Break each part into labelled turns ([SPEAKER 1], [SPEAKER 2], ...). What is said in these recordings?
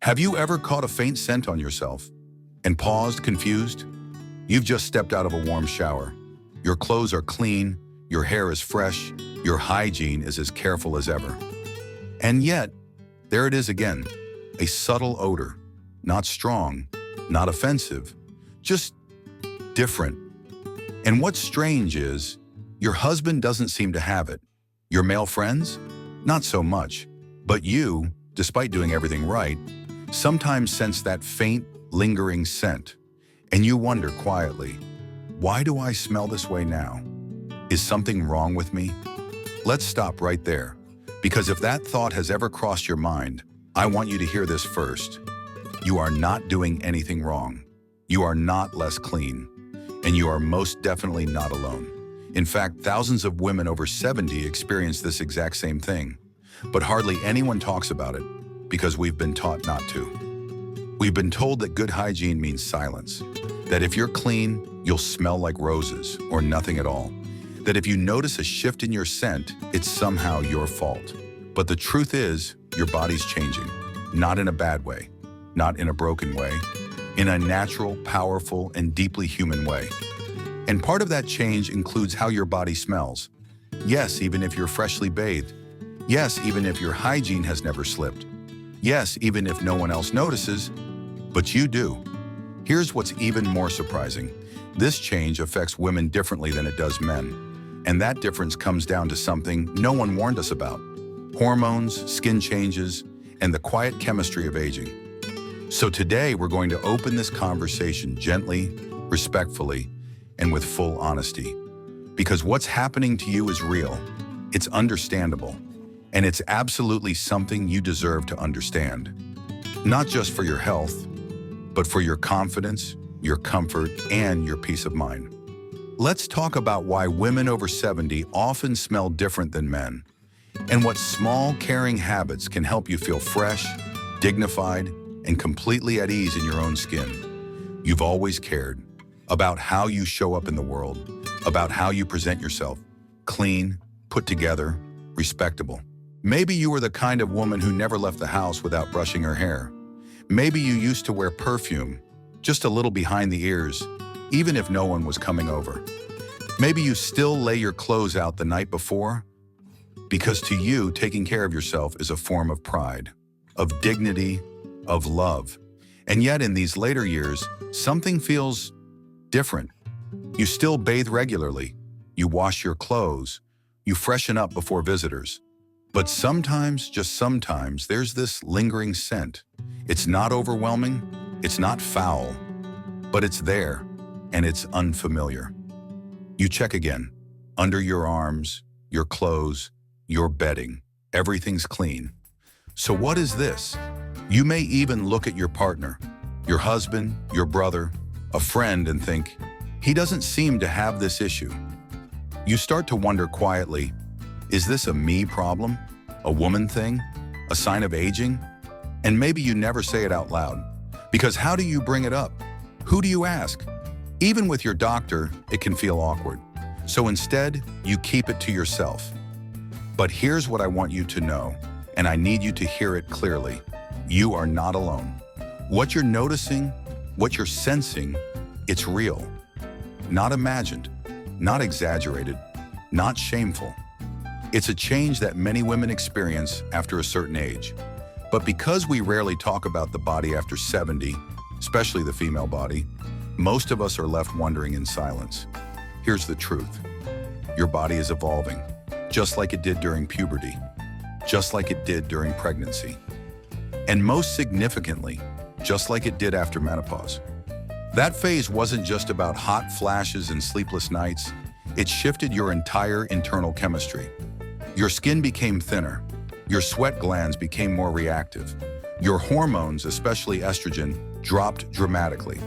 [SPEAKER 1] Have you ever caught a faint scent on yourself and paused, confused? You've just stepped out of a warm shower. Your clothes are clean, your hair is fresh, your hygiene is as careful as ever. And yet, there it is again, a subtle odor, not strong, not offensive, just different. And what's strange is, your husband doesn't seem to have it. Your male friends? Not so much. But you, despite doing everything right, sometimes sense that faint, lingering scent. And you wonder quietly, why do I smell this way now? Is something wrong with me? Let's stop right there. Because if that thought has ever crossed your mind, I want you to hear this first. You are not doing anything wrong. You are not less clean. And you are most definitely not alone. In fact, thousands of women over 70 experience this exact same thing. But hardly anyone talks about it because we've been taught not to. We've been told that good hygiene means silence. That if you're clean, you'll smell like roses or nothing at all. That if you notice a shift in your scent, it's somehow your fault. But the truth is, your body's changing. Not in a bad way, not in a broken way, in a natural, powerful, and deeply human way. And part of that change includes how your body smells. Yes, even if you're freshly bathed. Yes, even if your hygiene has never slipped. Yes, even if no one else notices, but you do. Here's what's even more surprising. This change affects women differently than it does men. And that difference comes down to something no one warned us about. Hormones, skin changes, and the quiet chemistry of aging. So today we're going to open this conversation gently, respectfully, and with full honesty. Because what's happening to you is real, it's understandable, and it's absolutely something you deserve to understand. Not just for your health, but for your confidence, your comfort, and your peace of mind. Let's talk about why women over 70 often smell different than men, and what small, caring habits can help you feel fresh, dignified, and completely at ease in your own skin. You've always cared about how you show up in the world, about how you present yourself, clean, put together, respectable. Maybe you were the kind of woman who never left the house without brushing her hair. Maybe you used to wear perfume, just a little behind the ears, even if no one was coming over. Maybe you still lay your clothes out the night before, because to you, taking care of yourself is a form of pride, of dignity, of love. And yet in these later years, something feels different. You still bathe regularly, you wash your clothes, you freshen up before visitors. But sometimes, just sometimes, there's this lingering scent. It's not overwhelming, it's not foul, but it's there, and it's unfamiliar. You check again. Under your arms, your clothes, your bedding, everything's clean. So what is this? You may even look at your partner, your husband, your brother, a friend, and think, he doesn't seem to have this issue. You start to wonder quietly, is this a me problem? A woman thing? A sign of aging? And maybe you never say it out loud. Because how do you bring it up? Who do you ask? Even with your doctor, it can feel awkward. So instead, you keep it to yourself. But here's what I want you to know, and I need you to hear it clearly. You are not alone. What you're noticing, what you're sensing, it's real. Not imagined, not exaggerated, not shameful. It's a change that many women experience after a certain age. But because we rarely talk about the body after 70, especially the female body, most of us are left wondering in silence. Here's the truth. Your body is evolving, just like it did during puberty, just like it did during pregnancy, and most significantly, just like it did after menopause. That phase wasn't just about hot flashes and sleepless nights. It shifted your entire internal chemistry. Your skin became thinner. Your sweat glands became more reactive. Your hormones, especially estrogen, dropped dramatically.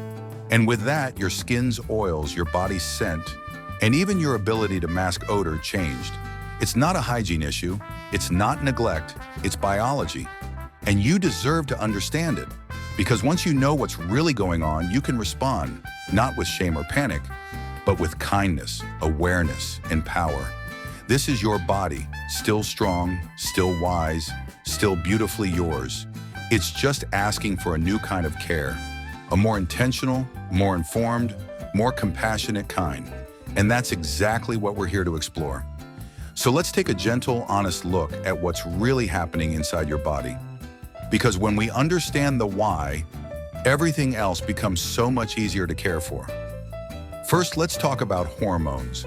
[SPEAKER 1] And with that, your skin's oils, your body's scent, and even your ability to mask odor changed. It's not a hygiene issue. It's not neglect. It's biology. And you deserve to understand it. Because once you know what's really going on, you can respond, not with shame or panic, but with kindness, awareness, and power. This is your body, still strong, still wise, still beautifully yours. It's just asking for a new kind of care, a more intentional, more informed, more compassionate kind. And that's exactly what we're here to explore. So let's take a gentle, honest look at what's really happening inside your body. Because when we understand the why, everything else becomes so much easier to care for. First, let's talk about hormones.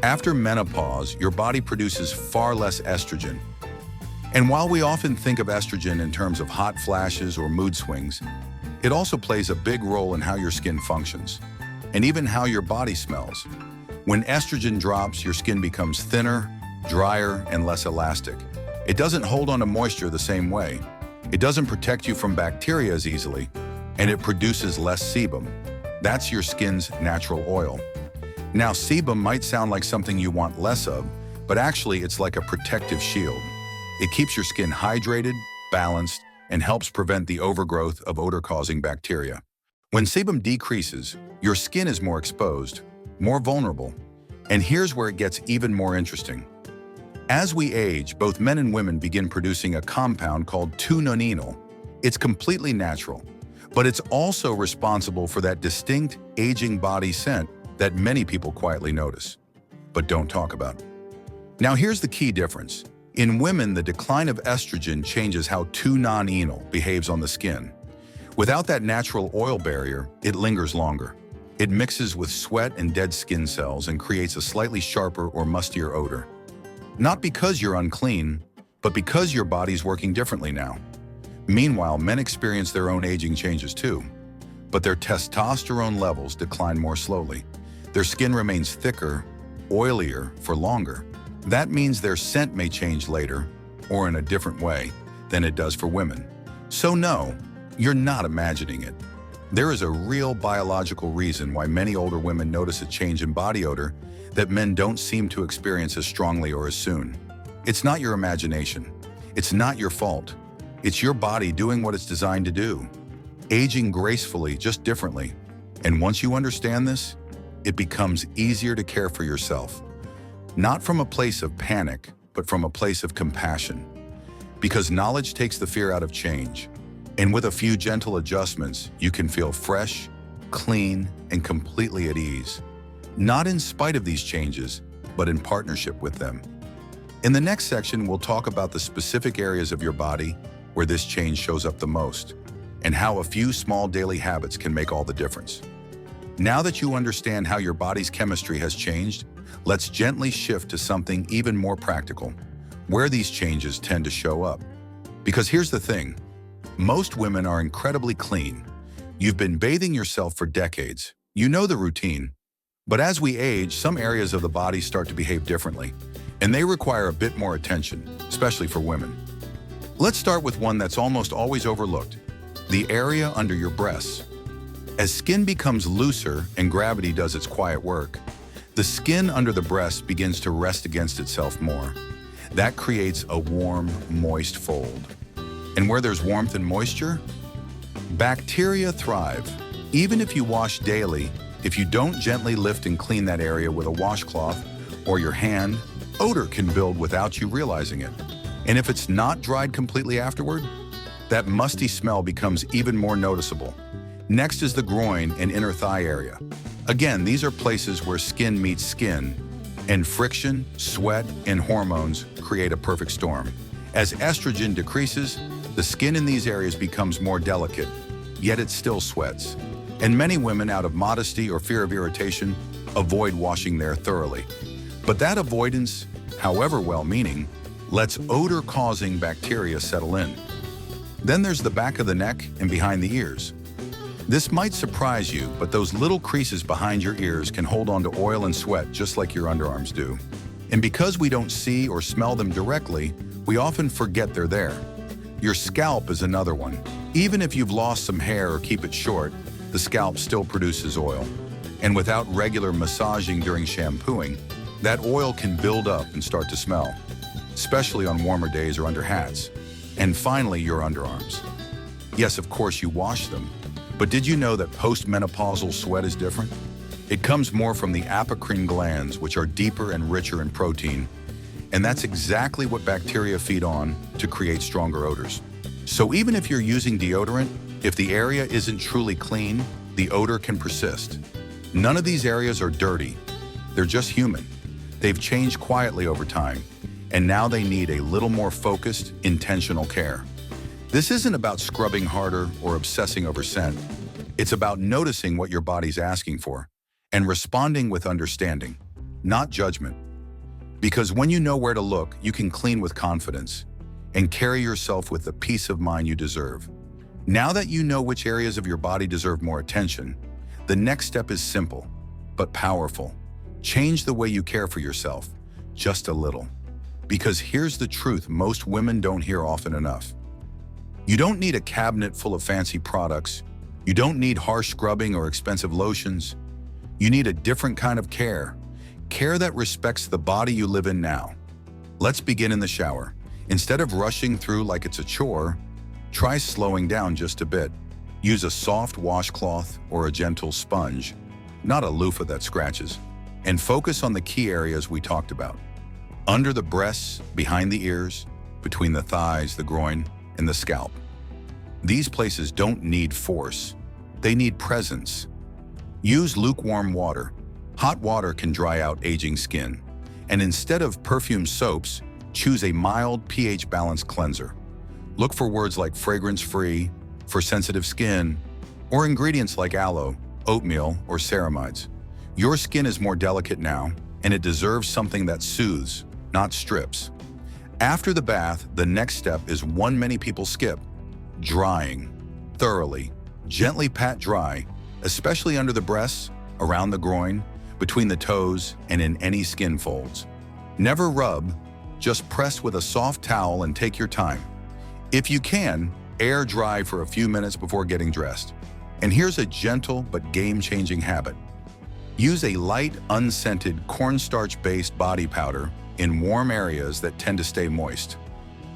[SPEAKER 1] After menopause, your body produces far less estrogen. And while we often think of estrogen in terms of hot flashes or mood swings, it also plays a big role in how your skin functions, and even how your body smells. When estrogen drops, your skin becomes thinner, drier, and less elastic. It doesn't hold on to moisture the same way. It doesn't protect you from bacteria as easily, and it produces less sebum. That's your skin's natural oil. Now, sebum might sound like something you want less of, but actually it's like a protective shield. It keeps your skin hydrated, balanced, and helps prevent the overgrowth of odor-causing bacteria. When sebum decreases, your skin is more exposed, more vulnerable. And here's where it gets even more interesting. As we age, both men and women begin producing a compound called 2-nonenal. It's completely natural, but it's also responsible for that distinct aging body scent that many people quietly notice, but don't talk about. Now here's the key difference. In women, the decline of estrogen changes how 2-nonenal behaves on the skin. Without that natural oil barrier, it lingers longer. It mixes with sweat and dead skin cells and creates a slightly sharper or mustier odor. Not because you're unclean, but because your body's working differently now. Meanwhile, men experience their own aging changes too, but their testosterone levels decline more slowly. Their skin remains thicker, oilier for longer. That means their scent may change later, or in a different way, than it does for women. So no, you're not imagining it. There is a real biological reason why many older women notice a change in body odor that men don't seem to experience as strongly or as soon. It's not your imagination. It's not your fault. It's your body doing what it's designed to do, aging gracefully, just differently. And once you understand this, it becomes easier to care for yourself. Not from a place of panic, but from a place of compassion. Because knowledge takes the fear out of change. And with a few gentle adjustments, you can feel fresh, clean, and completely at ease. Not in spite of these changes, but in partnership with them. In the next section, we'll talk about the specific areas of your body where this change shows up the most, and how a few small daily habits can make all the difference. Now that you understand how your body's chemistry has changed, let's gently shift to something even more practical, where these changes tend to show up. Because here's the thing, most women are incredibly clean. You've been bathing yourself for decades. You know the routine. But as we age, some areas of the body start to behave differently, and they require a bit more attention, especially for women. Let's start with one that's almost always overlooked, the area under your breasts. As skin becomes looser and gravity does its quiet work, the skin under the breast begins to rest against itself more. That creates a warm, moist fold. And where there's warmth and moisture, bacteria thrive. Even if you wash daily, if you don't gently lift and clean that area with a washcloth or your hand, odor can build without you realizing it. And if it's not dried completely afterward, that musty smell becomes even more noticeable. Next is the groin and inner thigh area. Again, these are places where skin meets skin, and friction, sweat, and hormones create a perfect storm. As estrogen decreases, the skin in these areas becomes more delicate, yet it still sweats. And many women, out of modesty or fear of irritation, avoid washing there thoroughly. But that avoidance, however well-meaning, lets odor-causing bacteria settle in. Then there's the back of the neck and behind the ears. This might surprise you, but those little creases behind your ears can hold on to oil and sweat just like your underarms do. And because we don't see or smell them directly, we often forget they're there. Your scalp is another one. Even if you've lost some hair or keep it short, the scalp still produces oil. And without regular massaging during shampooing, that oil can build up and start to smell, especially on warmer days or under hats. And finally, your underarms. Yes, of course you wash them, but did you know that postmenopausal sweat is different? It comes more from the apocrine glands, which are deeper and richer in protein, and that's exactly what bacteria feed on to create stronger odors. So even if you're using deodorant, if the area isn't truly clean, the odor can persist. None of these areas are dirty. They're just human. They've changed quietly over time, and now they need a little more focused, intentional care. This isn't about scrubbing harder or obsessing over scent. It's about noticing what your body's asking for and responding with understanding, not judgment. Because when you know where to look, you can clean with confidence and carry yourself with the peace of mind you deserve. Now that you know which areas of your body deserve more attention, the next step is simple, but powerful. Change the way you care for yourself, just a little. Because here's the truth most women don't hear often enough. You don't need a cabinet full of fancy products. You don't need harsh scrubbing or expensive lotions. You need a different kind of care. Care that respects the body you live in now. Let's begin in the shower. Instead of rushing through like it's a chore, try slowing down just a bit. Use a soft washcloth or a gentle sponge, not a loofah that scratches, and focus on the key areas we talked about. Under the breasts, behind the ears, between the thighs, the groin, and the scalp. These places don't need force. They need presence. Use lukewarm water. Hot water can dry out aging skin. And instead of perfume soaps, choose a mild pH-balanced cleanser. Look for words like fragrance-free, for sensitive skin, or ingredients like aloe, oatmeal, or ceramides. Your skin is more delicate now, and it deserves something that soothes, not strips. After the bath, the next step is one many people skip: drying. Thoroughly, gently pat dry, especially under the breasts, around the groin, between the toes, and in any skin folds. Never rub, just press with a soft towel and take your time. If you can, air dry for a few minutes before getting dressed. And here's a gentle but game-changing habit. Use a light, unscented, cornstarch-based body powder in warm areas that tend to stay moist.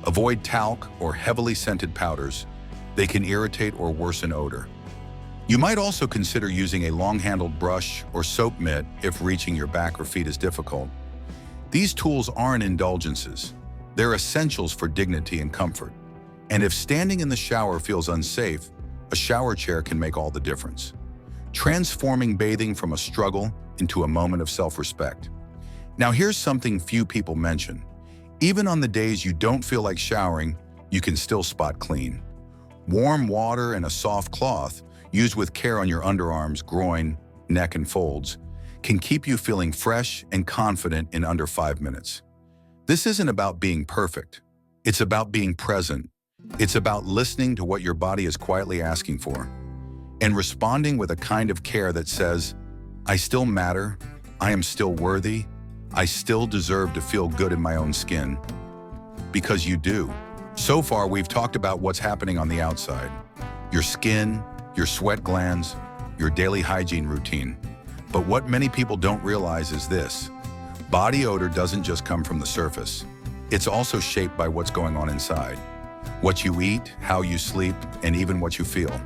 [SPEAKER 1] Avoid talc or heavily scented powders. They can irritate or worsen odor. You might also consider using a long-handled brush or soap mitt if reaching your back or feet is difficult. These tools aren't indulgences. They're essentials for dignity and comfort. And if standing in the shower feels unsafe, a shower chair can make all the difference, transforming bathing from a struggle into a moment of self-respect. Now here's something few people mention. Even on the days you don't feel like showering, you can still spot clean. Warm water and a soft cloth, used with care on your underarms, groin, neck, and folds, can keep you feeling fresh and confident in under 5 minutes. This isn't about being perfect. It's about being present. It's about listening to what your body is quietly asking for and responding with a kind of care that says, I still matter, I am still worthy, I still deserve to feel good in my own skin. Because you do. So far, we've talked about what's happening on the outside. Your skin, your sweat glands, your daily hygiene routine. But what many people don't realize is this: body odor doesn't just come from the surface. It's also shaped by what's going on inside. What you eat, how you sleep, and even what you feel.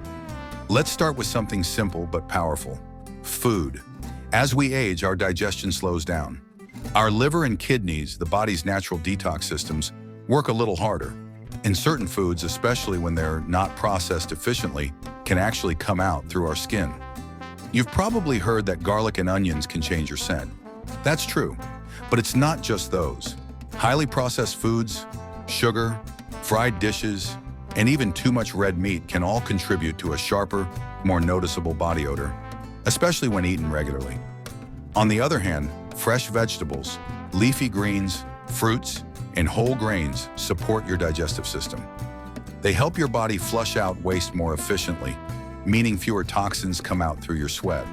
[SPEAKER 1] Let's start with something simple but powerful: food. As we age, our digestion slows down. Our liver and kidneys, the body's natural detox systems, work a little harder. And certain foods, especially when they're not processed efficiently, can actually come out through our skin. You've probably heard that garlic and onions can change your scent. That's true, but it's not just those. Highly processed foods, sugar, fried dishes, and even too much red meat can all contribute to a sharper, more noticeable body odor, especially when eaten regularly. On the other hand, fresh vegetables, leafy greens, fruits, and whole grains support your digestive system. They help your body flush out waste more efficiently, meaning fewer toxins come out through your sweat.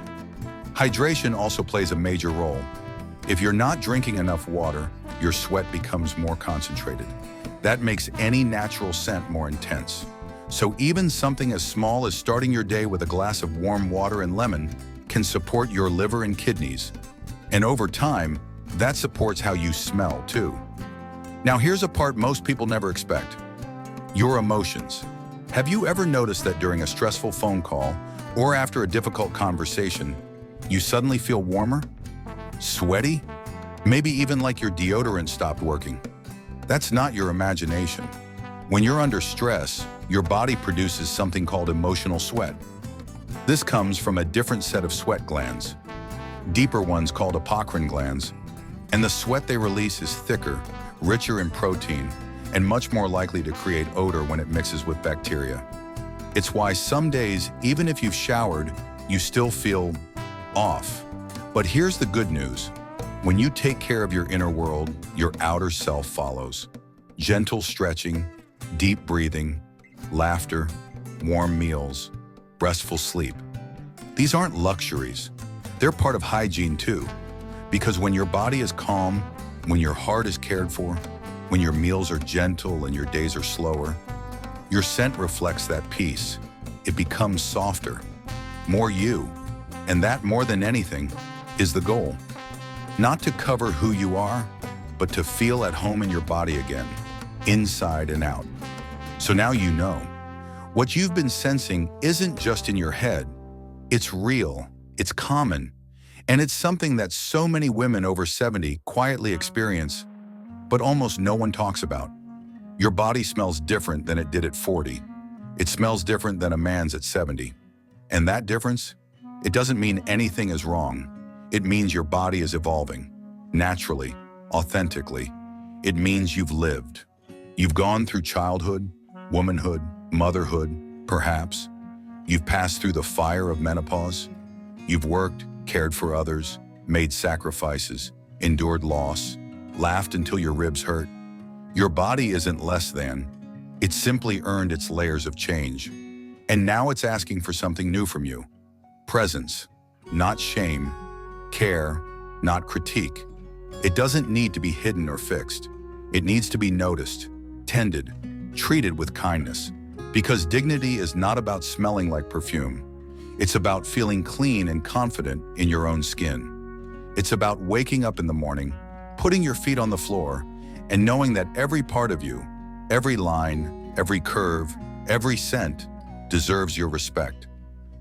[SPEAKER 1] Hydration also plays a major role. If you're not drinking enough water, your sweat becomes more concentrated. That makes any natural scent more intense. So even something as small as starting your day with a glass of warm water and lemon can support your liver and kidneys. And over time, that supports how you smell too. Now here's a part most people never expect: your emotions. Have you ever noticed that during a stressful phone call or after a difficult conversation, you suddenly feel warmer, sweaty, maybe even like your deodorant stopped working? That's not your imagination. When you're under stress, your body produces something called emotional sweat. This comes from a different set of sweat glands, deeper ones called apocrine glands, and the sweat they release is thicker, richer in protein, and much more likely to create odor when it mixes with bacteria. It's why some days, even if you've showered, you still feel off. But here's the good news. When you take care of your inner world, your outer self follows. Gentle stretching, deep breathing, laughter, warm meals, restful sleep. These aren't luxuries. They're part of hygiene too. Because when your body is calm, when your heart is cared for, when your meals are gentle and your days are slower, your scent reflects that peace. It becomes softer, more you. And that, more than anything, is the goal. Not to cover who you are, but to feel at home in your body again, inside and out. So now you know. What you've been sensing isn't just in your head. It's real, it's common, and it's something that so many women over 70 quietly experience, but almost no one talks about. Your body smells different than it did at 40. It smells different than a man's at 70. And that difference? It doesn't mean anything is wrong. It means your body is evolving, naturally, authentically. It means you've lived. You've gone through childhood, womanhood, motherhood, perhaps. You've passed through the fire of menopause. You've worked, cared for others, made sacrifices, endured loss, laughed until your ribs hurt. Your body isn't less than. It's simply earned its layers of change. And now it's asking for something new from you. Presence, not shame. Care, not critique. It doesn't need to be hidden or fixed. It needs to be noticed, tended, treated with kindness. Because dignity is not about smelling like perfume. It's about feeling clean and confident in your own skin. It's about waking up in the morning, putting your feet on the floor, and knowing that every part of you, every line, every curve, every scent, deserves your respect.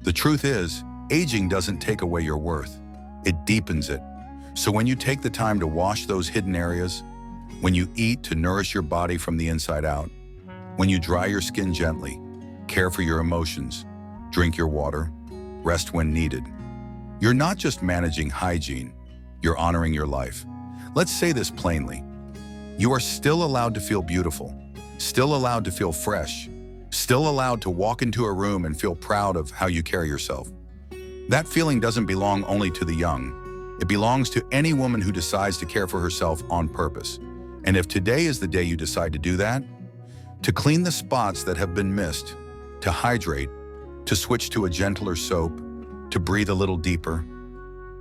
[SPEAKER 1] The truth is, aging doesn't take away your worth. It deepens it. So when you take the time to wash those hidden areas, when you eat to nourish your body from the inside out, when you dry your skin gently, care for your emotions, drink your water, rest when needed, you're not just managing hygiene, you're honoring your life. Let's say this plainly. You are still allowed to feel beautiful, still allowed to feel fresh, still allowed to walk into a room and feel proud of how you carry yourself. That feeling doesn't belong only to the young. It belongs to any woman who decides to care for herself on purpose. And if today is the day you decide to do that, to clean the spots that have been missed, to hydrate, to switch to a gentler soap, to breathe a little deeper,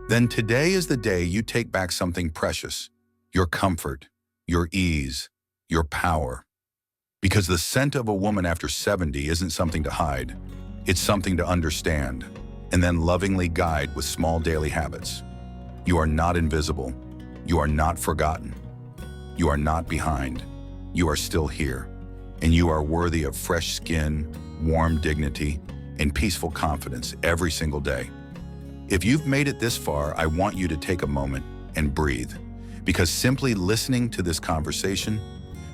[SPEAKER 1] then today is the day you take back something precious, your comfort, your ease, your power. Because the scent of a woman after 70 isn't something to hide. It's something to understand, and then lovingly guide with small daily habits. You are not invisible. You are not forgotten. You are not behind. You are still here, and you are worthy of fresh skin, warm dignity, and peaceful confidence every single day. If you've made it this far, I want you to take a moment and breathe, because simply listening to this conversation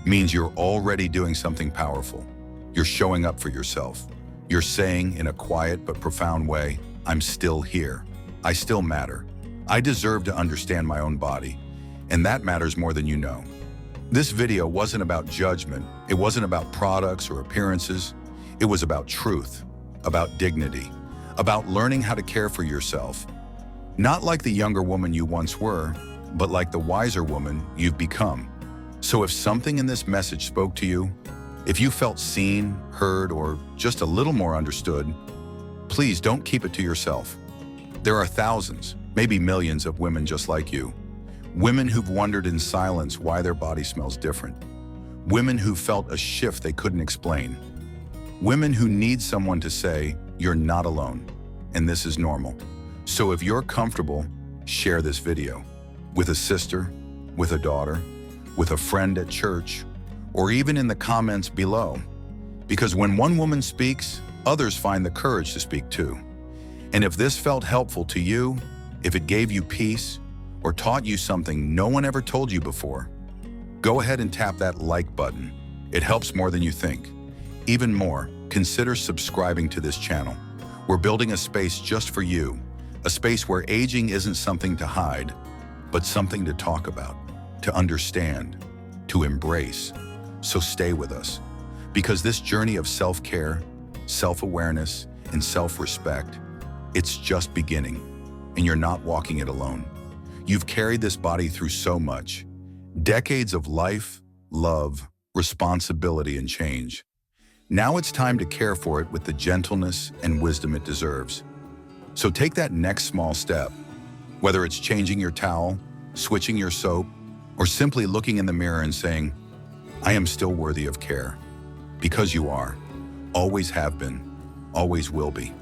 [SPEAKER 1] means you're already doing something powerful. You're showing up for yourself. You're saying in a quiet but profound way, I'm still here. I still matter. I deserve to understand my own body, and that matters more than you know. This video wasn't about judgment. It wasn't about products or appearances. It was about truth, about dignity, about learning how to care for yourself. Not like the younger woman you once were, but like the wiser woman you've become. So if something in this message spoke to you, if you felt seen, heard, or just a little more understood, please don't keep it to yourself. There are thousands, maybe millions of women just like you. Women who've wondered in silence why their body smells different. Women who felt a shift they couldn't explain. Women who need someone to say, you're not alone, and this is normal. So if you're comfortable, share this video with a sister, with a daughter, with a friend at church, or even in the comments below. Because when one woman speaks, others find the courage to speak too. And if this felt helpful to you, if it gave you peace, or taught you something no one ever told you before, go ahead and tap that like button. It helps more than you think. Even more, consider subscribing to this channel. We're building a space just for you, a space where aging isn't something to hide, but something to talk about, to understand, to embrace. So stay with us, because this journey of self-care, self-awareness, and self-respect, it's just beginning, and you're not walking it alone. You've carried this body through so much, decades of life, love, responsibility, and change. Now it's time to care for it with the gentleness and wisdom it deserves. So take that next small step, whether it's changing your towel, switching your soap, or simply looking in the mirror and saying, I am still worthy of care. Because you are, always have been, always will be.